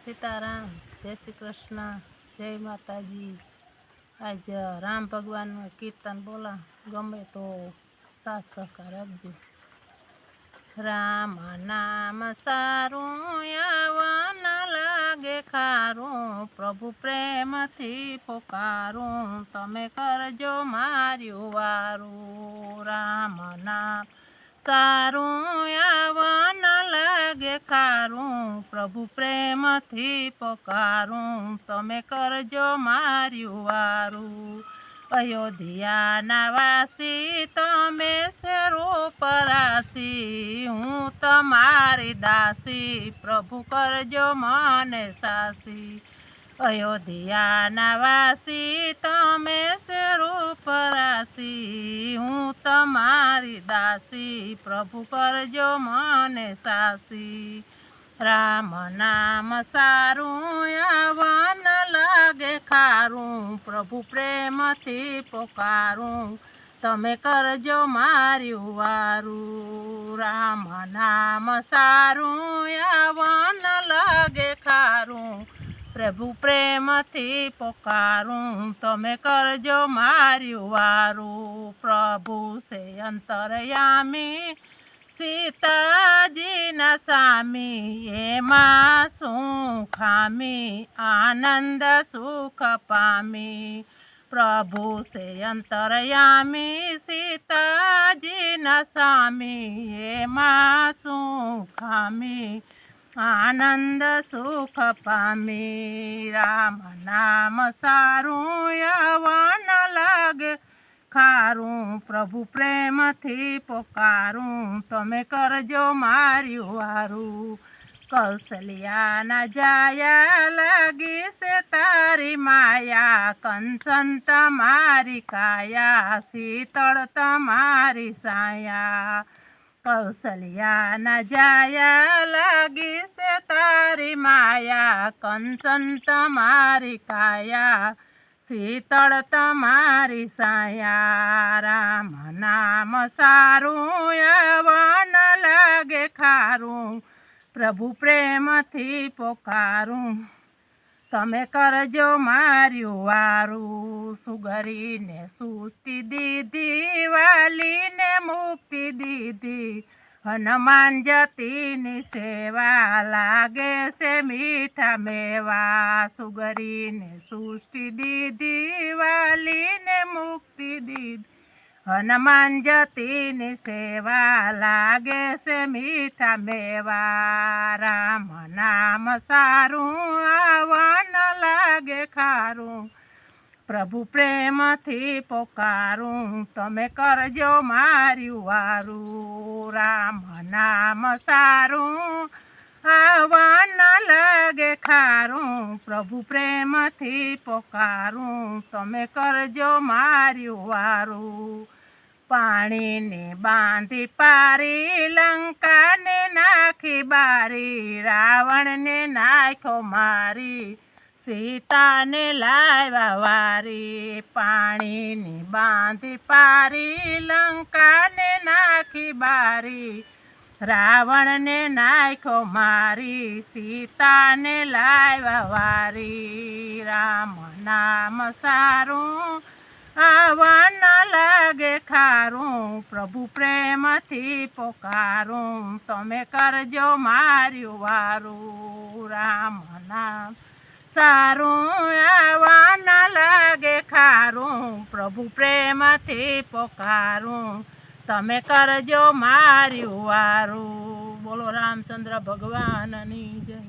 सीताराम। जय श्री कृष्ण। जय माताजी। आज राम भगवान कीर्तन बोला, गमे तो साथ सहकार आपजो। राम नाम सारू यावन लागे खारू, प्रभु प्रेम थी पुकारू, तमे करजो मार्यु वारू। राम नाम सारू यावन लागे खारू, प्रभु प्रेम थी पुकारू, तमे करजो मार्यु वारू। अयोध्या नवासी तमे सेरो परासी, हूँ तमारी दासी, प्रभु करजो मने सासी। अयोध्या नवासी तमे सेरो परासी, हूँ तमारी दासी, प्रभु करजो मने सासी। राम नाम सारू यावन लागे खारू, प्रभु प्रेम थी पुकारू, तमे करजो मार्यु वारू। राम नाम सारू यावन लागे खारू, प्रभु प्रेम थी पुकारू, तमे करजो मार्यु वारू। प्रभु से अंतरयामी सीताजी न सामी, एमा सुख खामी, आनंद सुख पामी। प्रभु से अंतरयामी सीताजी न सामी, एमा सुख खामी, आनंद सुख पामी। राम नाम सारू यावन लागे खारू, प्रभु प्रेम थी पुकारू, तमे करजो मार्यु वारू। कौशल्या न जाया लगी से तारी माया, कंसन तमारी काया, शीतल तमारी साया। कौशल्या न जाया लगी से तारी माया, कंसन तमारी काया, शीतल तमारी साया। राम नाम सारू यावन लागे खारू, प्रभु प्रेम थी पुकारू, तमे करजो मार्यु वारू। सुगरी ने सुस्ती दीदी, वाली ने मुक्ति दीदी, हनुमान जती नी सेवा, लागे से मीठा मेवा। सुगरी ने सुस्ती दीदी, वाली ने मुक्ति दीदी, हनुमान जती नी सेवा, लागे से मीठा मेवा। राम नाम सारू यावन लागे खारू, प्रभु प्रेम थी पुकारू, तमे करजो मार्यु वारू। राम नाम सारू यावन लागे खारू, प्रभु प्रेम थी पुकारू, तमे करजो मार्यु वारू। पाणी ने बांधी पारी, लंका ने नाखी बारी, रावण ने नाखो मारी, सीता ने लाव्या वारी। पाणी ने बांधी पारी, लंका ने नाखी बारी, रावण ने नाखो मारी, सीता ने लाव्या वारी। राम नाम सारू यावन लागे खारू, प्रभु प्रेम थी पुकारू, तमे करजो मार्यु वारू। राम नाम सारू यावन लागे खारू, प्रभु प्रेम थी पुकारू, तमे करजो मार्यु वारू। बोलो रामचंद्र भगवान नी जय।